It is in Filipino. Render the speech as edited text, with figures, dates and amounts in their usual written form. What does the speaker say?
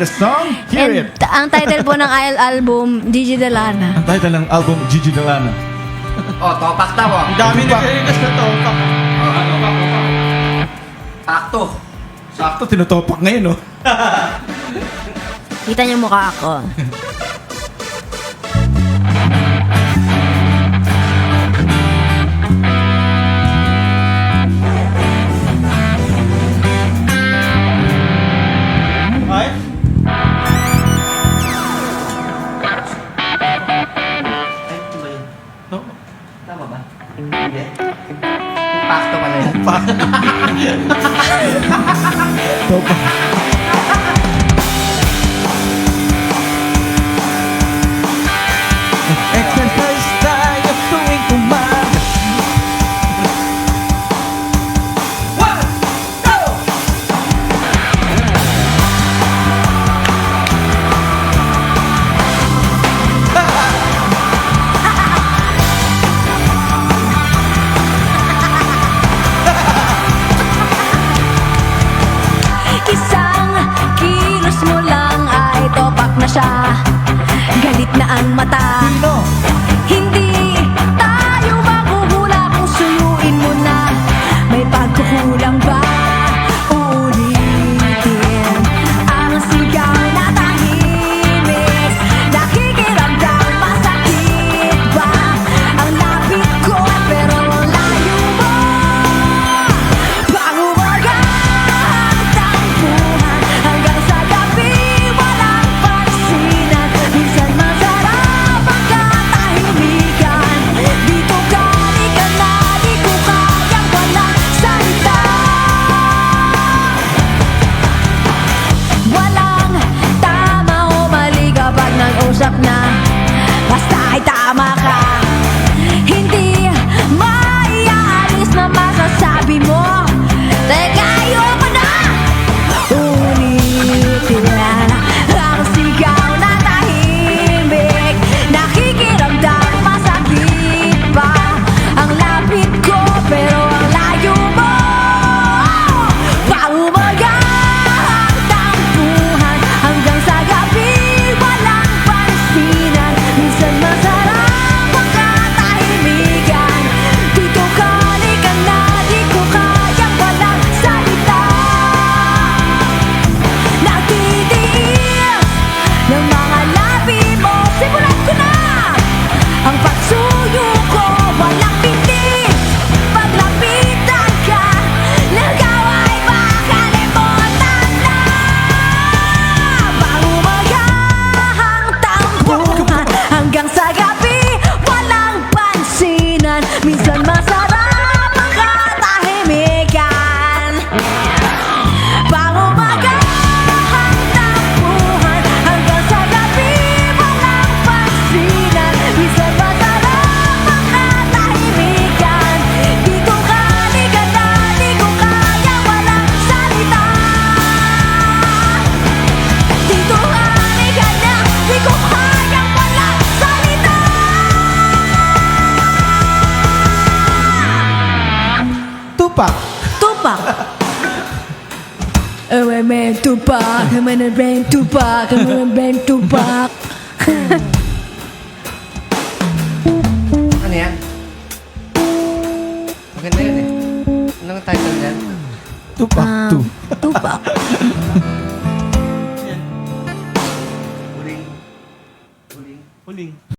the song? Hear it. Ang title po ng album, Gigi Delana. Ang title ng album, Gigi Delana. Oh, topak daw oh. Ang dami nag-request na to. Sakto. Sakto, tinutopak ngayon, no? Kita niyo mukha ako. Ay? No? Tama ba? Hindi. Pakto pala yan. Topak. Exercise tayo tuwing umaga. One, go! Isang kilos mo lang ay topak na siya. Galit na ang mata. Hindi tayo mahuhula kung suyuin mo na. May pagkukulang ba? Ulitin ang sigaw na tahimik. Nakikiramdam, masakit ba? Ang lapit ko pero layo mo. Pangumaga ang tampuhan hanggang sa gabi walang pansinan. Minsan masarap ang katahimikan. Dito ka, di ka na, di ko kayang walang salita. Walang tama o mali kapag nag-usap na. Basta ay tama ka. Hindi maiaalis na masasabi mo. Teka, ayoko na! Ulitin ang sigaw na tahimik. Nakikiramdam, masakit pa ang lapit ko pero ang layo mo. Paumaga ang tampuhan hanggang sa gabi walang pansinan. Minsan masarap ang katahimikan. Dito ka, di ka na, di ko kayang walang salita. Nagtitiis ng mga labi mo. Simulan ko na ang pagsuyo ko. Walang pintis paglapitan ka. Nagaw ay makalimutan na. Pangumaga ang tampuhan hanggang sa gabi walang pansinan. Minsan masarap ang katahimikan. Pangumaga ang tampuhan hanggang sa gabi walang pansinan. Minsan masarap ang katahimikan. Dito ka, di ka na, di ko kaya walang salita. Dito ka, di ka na, di ko kaya walang salita. Tupak. Tupak. Tupak, tupak, tupak. Ano yan? Maganda yun eh. Anong title yan? Tupak. Tupak. Huling. Huling. Huling.